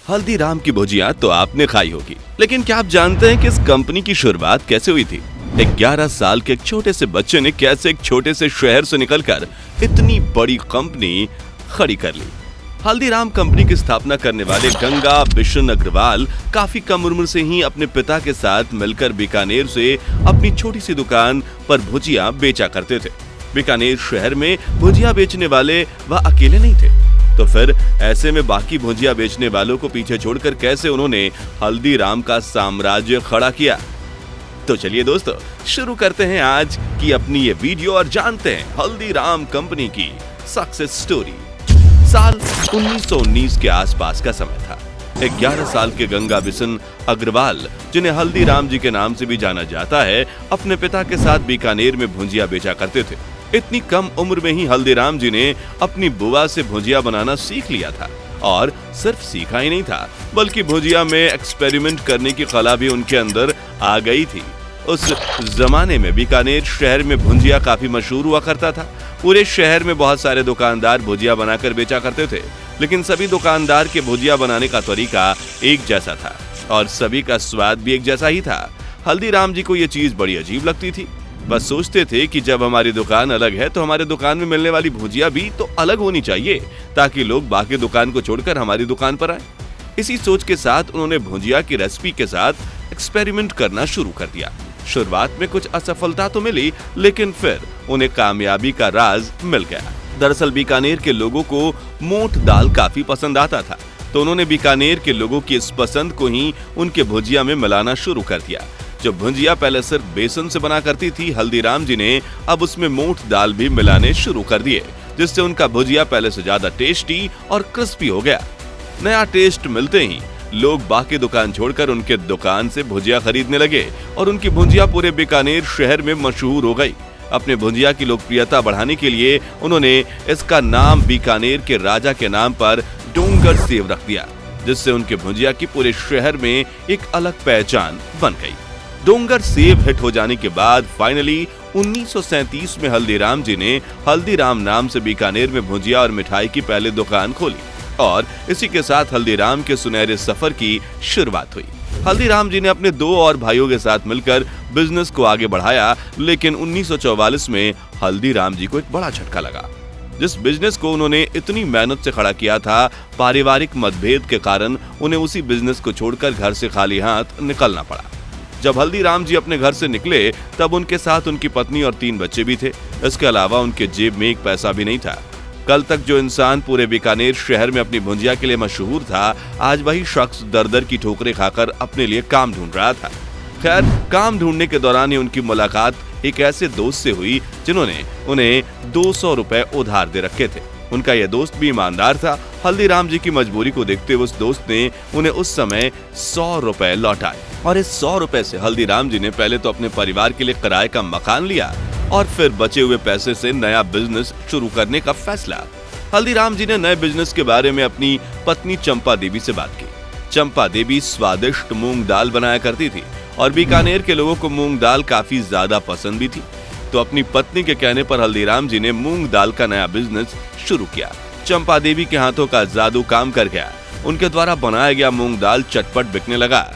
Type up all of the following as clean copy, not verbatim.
हल्दीराम की भुजिया तो आपने खाई होगी, लेकिन क्या आप जानते हैं कि इस कंपनी की शुरुआत कैसे हुई थी? 11 साल के एक छोटे से बच्चे ने कैसे एक छोटे से शहर से निकलकर इतनी बड़ी कंपनी खड़ी कर ली। हल्दीराम कंपनी की स्थापना करने वाले गंगा बिशन अग्रवाल काफी कम उम्र से ही अपने पिता के साथ मिलकर बीकानेर से अपनी छोटी सी दुकान पर भुजिया बेचा करते थे। बीकानेर शहर में भुजिया बेचने वाले वह अकेले नहीं थे, तो फिर ऐसे में बाकी भुजिया बेचने वालों को पीछे छोड़कर कैसे उन्होंने हल्दीराम का साम्राज्य खड़ा किया? तो चलिए दोस्तों, शुरू करते हैं आज की अपनी ये वीडियो और जानते हैं हल्दीराम कंपनी की सक्सेस स्टोरी। साल 1919 के आसपास का समय था। 11 साल के गंगा बिशन अग्रवाल, जिन्हें हल्दीराम जी के नाम से भी जाना जाता है, अपने पिता के साथ बीकानेर में भुजिया बेचा करते थे। इतनी कम उम्र में ही हल्दीराम जी ने अपनी बुआ से भुजिया बनाना सीख लिया था, और सिर्फ सीखा ही नहीं था बल्कि भुजिया में एक्सपेरिमेंट करने की कला भी उनके अंदर आ गई थी। उस जमाने में बीकानेर शहर में भुजिया काफी मशहूर हुआ करता था। पूरे शहर में बहुत सारे दुकानदार भुजिया बनाकर बेचा करते थे, लेकिन सभी दुकानदार के भुजिया बनाने का तरीका एक जैसा था और सभी का स्वाद भी एक जैसा ही था। हल्दीराम जी को ये चीज बड़ी अजीब लगती थी। बस सोचते थे कि जब हमारी दुकान अलग है तो हमारे दुकान में मिलने वाली भुजिया भी तो अलग होनी चाहिए, ताकि लोग बाकी दुकान को छोड़कर हमारी दुकान पर आए। इसी सोच के साथ उन्होंने भुजिया की रेसिपी के साथ एक्सपेरिमेंट करना शुरू कर दिया। शुरुआत में कुछ असफलता तो मिली, लेकिन फिर उन्हें कामयाबी का राज मिल गया। दरअसल बीकानेर के लोगों को मोठ दाल काफी पसंद आता था, तो उन्होंने बीकानेर के लोगों की इस पसंद को ही उनके भुजिया में मिलाना शुरू कर दिया। जो भुजिया पहले सिर्फ बेसन से बना करती थी, हल्दीराम जी ने अब उसमें मोठ दाल भी मिलाने शुरू कर दिए, जिससे उनका भुजिया पहले से ज्यादा टेस्टी और क्रिस्पी हो गया। नया टेस्ट मिलते ही लोग बाकी दुकान छोड़कर उनके दुकान से भुजिया खरीदने लगे और उनकी भुजिया पूरे बीकानेर शहर में मशहूर हो गई। अपने भुजिया की लोकप्रियता बढ़ाने के लिए उन्होंने इसका नाम बीकानेर के राजा के नाम पर डोंगर सेव रख दिया, जिससे उनके भुजिया की पूरे शहर में एक अलग पहचान बन गई। डोंगर सेव हिट हो जाने के बाद फाइनली 1937 में हल्दीराम जी ने हल्दीराम नाम से बीकानेर में भुजिया और मिठाई की पहली दुकान खोली, और इसी के साथ हल्दीराम के सुनहरे सफर की शुरुआत हुई। हल्दीराम जी ने अपने 2 और भाइयों के साथ मिलकर बिजनेस को आगे बढ़ाया, लेकिन 1944 में हल्दीराम जी को एक बड़ा झटका लगा। जिस बिजनेस को उन्होंने इतनी मेहनत से खड़ा किया था, पारिवारिक मतभेद के कारण उन्हें उसी बिजनेस को छोड़कर घर से खाली हाथ निकलना पड़ा। जब हल्दीराम जी अपने घर से निकले, तब उनके साथ उनकी पत्नी और 3 बच्चे भी थे। इसके अलावा उनके जेब में एक पैसा भी नहीं था। कल तक जो इंसान पूरे बीकानेर शहर में अपनी भुजिया के लिए मशहूर था, आज वही शख्स दर-दर की ठोकरें खाकर अपने लिए काम ढूंढ रहा था। खैर, काम ढूंढने के दौरान ही उनकी मुलाकात एक ऐसे दोस्त से हुई जिन्होंने उन्हें 200 रुपए उधार दे रखे थे। उनका यह दोस्त भी ईमानदार था। हल्दीराम जी की मजबूरी को देखते हुए उस दोस्त ने उन्हें उस समय 100 रुपए लौटाए, और इस 100 रुपए से हल्दीराम जी ने पहले तो अपने परिवार के लिए किराए का मकान लिया और फिर बचे हुए पैसे से नया बिजनेस शुरू करने का फैसला। हल्दीराम जी ने नए बिजनेस के बारे में अपनी पत्नी चंपा देवी से बात की। चंपा देवी स्वादिष्ट मूंग दाल बनाया करती थी और बीकानेर के लोगों को मूंग दाल काफी ज्यादा पसंद भी थी, तो अपनी पत्नी के कहने पर हल्दीराम जी ने मूंग दाल का नया बिजनेस शुरू किया। चंपा देवी के हाथों का जादू काम कर गया। उनके द्वारा बनाया गया मूंग दाल चटपट बिकने लगा।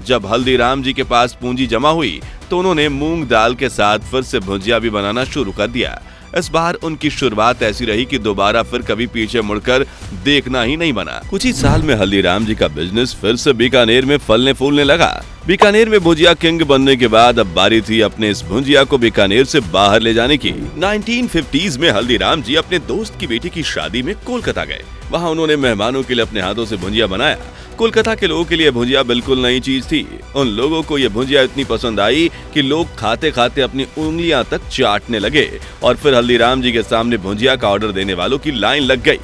जब हल्दीराम जी के पास पूंजी जमा हुई, तो उन्होंने मूंग दाल के साथ फिर से भुजिया भी बनाना शुरू कर दिया। इस बार उनकी शुरुआत ऐसी रही कि दोबारा फिर कभी पीछे मुड़कर देखना ही नहीं बना। कुछ ही साल में हल्दीराम जी का बिजनेस फिर से बीकानेर में फलने फूलने लगा। बीकानेर में भुजिया किंग बनने के बाद अब बारी थी अपने इस भुजिया को बीकानेर से बाहर ले जाने की। 1950s में हल्दीराम जी अपने दोस्त की बेटी की शादी में कोलकाता गए। वहाँ उन्होंने मेहमानों के लिए अपने हाथों से भुजिया बनाया। कोलकाता के लोगों के लिए भुजिया बिल्कुल नई चीज थी। उन लोगों को ये भुजिया इतनी पसंद आई कि लोग खाते खाते अपनी उंगलियां तक चाटने लगे, और फिर हल्दीराम जी के सामने भुजिया का ऑर्डर देने वालों की लाइन लग गई।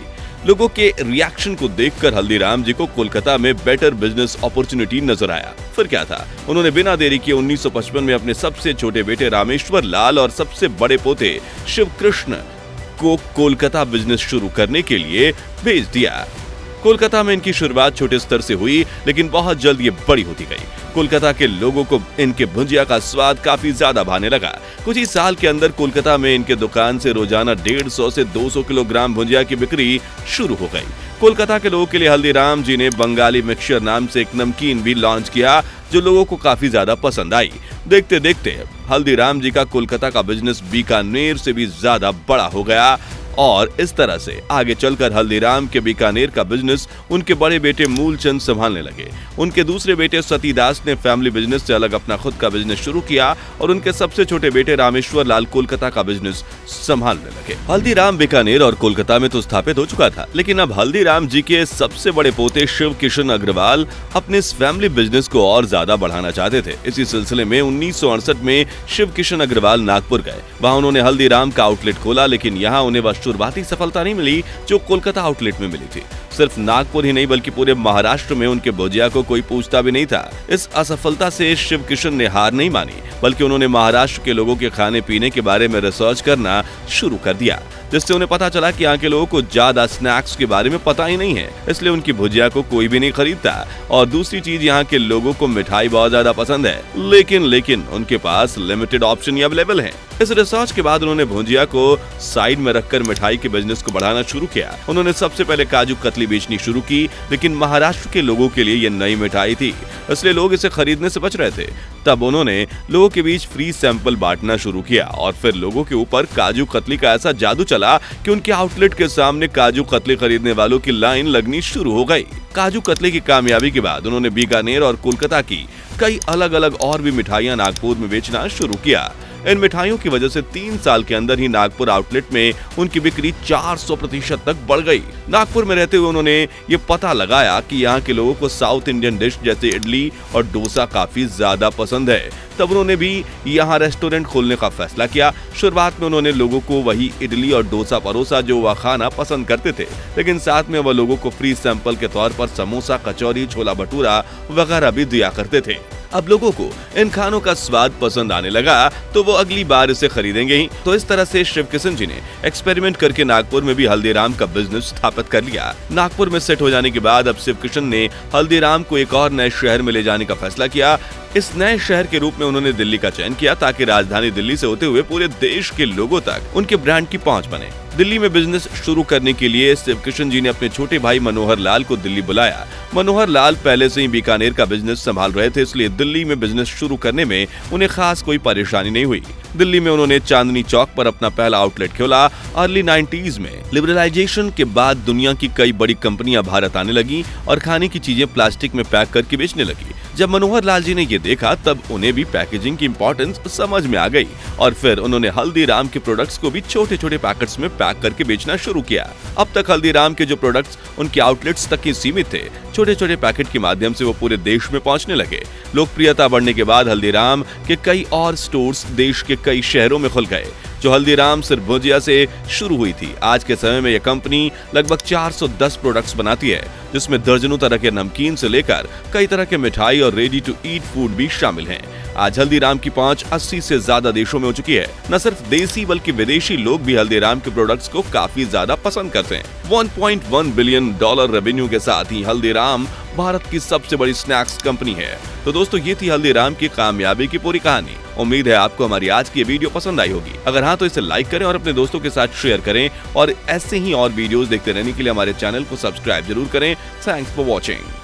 लोगों के रिएक्शन को देखकर हल्दीराम जी को कोलकाता में बेटर बिजनेस अपॉर्चुनिटी नजर आया। फिर क्या था, उन्होंने बिना देरी किए 1955 में अपने सबसे छोटे बेटे रामेश्वर लाल और सबसे बड़े पोते शिव कृष्ण को कोलकाता बिजनेस शुरू करने के लिए भेज दिया। कोलकाता में इनकी शुरुआत छोटे स्तर से हुई, लेकिन बहुत जल्द ये बड़ी होती गई। कोलकाता के लोगों को इनके भुजिया का स्वाद काफी ज्यादा भाने लगा। कुछ ही साल के अंदर कोलकाता में इनके दुकान से रोजाना 150 से 200 किलोग्राम भुजिया की बिक्री शुरू हो गई। कोलकाता के लोगों के लिए हल्दीराम जी ने बंगाली मिक्सचर नाम से एक नमकीन भी लॉन्च किया, जो लोगों को काफी ज्यादा पसंद आई। देखते देखते हल्दीराम जी का कोलकाता का बिजनेस बीकानेर से भी ज्यादा बड़ा हो गया और इस तरह से आगे चलकर हल्दीराम के बीकानेर का बिजनेस उनके बड़े बेटे मूलचंद संभालने लगे। उनके दूसरे बेटे सतीदास ने फैमिली बिजनेस से अलग अपना खुद का बिजनेस शुरू किया और उनके सबसे छोटे बेटे रामेश्वर लाल कोलकाता का बिजनेस संभालने लगे। हल्दीराम बीकानेर और कोलकाता में तो स्थापित हो चुका था, लेकिन अब हल्दीराम जी के सबसे बड़े पोते शिव किशन अग्रवाल अपने इस फैमिली बिजनेस को और ज्यादा बढ़ाना चाहते थे। इसी सिलसिले में 1968 में शिव किशन अग्रवाल नागपुर गए। वहां उन्होंने हल्दीराम का आउटलेट खोला, लेकिन यहाँ उन्हें शुरुआती सफलता नहीं मिली जो कोलकाता आउटलेट में मिली थी। सिर्फ नागपुर ही नहीं बल्कि पूरे महाराष्ट्र में उनके भुजिया को कोई पूछता भी नहीं था। इस असफलता से शिव किशन ने हार नहीं मानी, बल्कि उन्होंने महाराष्ट्र के लोगों के खाने पीने के बारे में रिसर्च करना शुरू कर दिया, जिससे उन्हें पता चला कि यहाँ के लोगों को ज्यादा स्नैक्स के बारे में पता ही नहीं है, इसलिए उनकी भुजिया को कोई भी नहीं खरीदता। और दूसरी चीज, यहाँ के लोगों को मिठाई बहुत ज्यादा पसंद है, लेकिन उनके पास लिमिटेड ऑप्शन अवेलेबल है। इस रिसर्च के बाद उन्होंने भुजिया को साइड में रखकर मिठाई के बिजनेस को बढ़ाना शुरू किया। उन्होंने सबसे पहले काजू कतली बेचनी शुरू की, लेकिन महाराष्ट्र के लोगों के लिए ये नई मिठाई थी, इसलिए लोग इसे खरीदने से बच रहे थे। तब उन्होंने लोगों के बीच फ्री सैंपल बांटना शुरू किया और फिर लोगों के ऊपर काजू कतली का ऐसा जादू चला कि उनके आउटलेट के सामने काजू कतली खरीदने वालों की लाइन लगनी शुरू हो गई। काजू कतली की कामयाबी के बाद उन्होंने बीकानेर और कोलकाता की कई अलग अलग और भी मिठाइयां नागपुर में बेचना शुरू किया। इन मिठाइयों की वजह से 3 साल के अंदर ही नागपुर आउटलेट में उनकी बिक्री 400% तक बढ़ गई। नागपुर में रहते हुए उन्होंने ये पता लगाया कि यहाँ के लोगों को साउथ इंडियन डिश जैसे इडली और डोसा काफी ज्यादा पसंद है। तब उन्होंने भी यहाँ रेस्टोरेंट खोलने का फैसला किया। शुरुआत में उन्होंने लोगों को वही इडली और डोसा परोसा जो वह खाना पसंद करते थे, लेकिन साथ में वह लोगों को फ्री सैंपल के तौर पर समोसा, कचौरी, छोला भटूरा वगैरह भी दिया करते थे। अब लोगों को इन खानों का स्वाद पसंद आने लगा तो वो अगली बार इसे खरीदेंगे ही। तो इस तरह से शिव किशन जी ने एक्सपेरिमेंट करके नागपुर में भी हल्दीराम का बिजनेस स्थापित कर लिया। नागपुर में सेट हो जाने के बाद अब शिव किशन ने हल्दीराम को एक और नए शहर में ले जाने का फैसला किया। इस नए शहर के रूप में उन्होंने दिल्ली का चयन किया, ताकि राजधानी दिल्ली से होते हुए पूरे देश के लोगों तक उनके ब्रांड की पहुंच बने। दिल्ली में बिजनेस शुरू करने के लिए शिव किशन जी ने अपने छोटे भाई मनोहर लाल को दिल्ली बुलाया। मनोहर लाल पहले से ही बीकानेर का बिजनेस संभाल रहे थे, इसलिए दिल्ली में बिजनेस शुरू करने में उन्हें खास कोई परेशानी नहीं हुई। दिल्ली में उन्होंने चांदनी चौक पर अपना पहला आउटलेट खोला। अर्ली 90s में लिबरलाइजेशन के बाद दुनिया की कई बड़ी कंपनियां भारत आने लगी और खाने की चीजें प्लास्टिक में पैक करके बेचने लगी। जब मनोहर लाल जी ने ये देखा, तब उन्हें भी पैकेजिंग की इंपॉर्टेंस समझ में आ गई और फिर उन्होंने हल्दीराम के प्रोडक्ट्स को भी छोटे छोटे पैकेट्स में पैक करके बेचना शुरू किया। अब तक हल्दीराम के जो प्रोडक्ट्स उनके आउटलेट्स तक ही सीमित थे, छोटे छोटे पैकेट के माध्यम से वो पूरे देश में पहुंचने लगे। लोकप्रियता बढ़ने के बाद हल्दीराम के कई और स्टोर्स देश के कई शहरों में खुल गए। जो हल्दीराम सिर्फ भुजिया से शुरू हुई थी, आज के समय में यह कंपनी लगभग 410 प्रोडक्ट्स बनाती है, जिसमें दर्जनों तरह के नमकीन से लेकर कई तरह के मिठाई और रेडी टू ईट फूड भी शामिल हैं। आज हल्दीराम की पहुंच 80 से ज्यादा देशों में हो चुकी है। न सिर्फ देसी बल्कि विदेशी लोग भी हल्दीराम के प्रोडक्ट्स को काफी ज्यादा पसंद करते हैं। $1.1 बिलियन रेवेन्यू के साथ ही हल्दीराम भारत की सबसे बड़ी स्नैक्स कंपनी है। तो दोस्तों, ये थी हल्दीराम की कामयाबी की पूरी कहानी। उम्मीद है आपको हमारी आज की वीडियो पसंद आई होगी। अगर हाँ तो इसे लाइक करें और अपने दोस्तों के साथ शेयर करें और ऐसे ही और वीडियोस देखते रहने के लिए हमारे चैनल को सब्सक्राइब जरूर करें। Thanks for watching.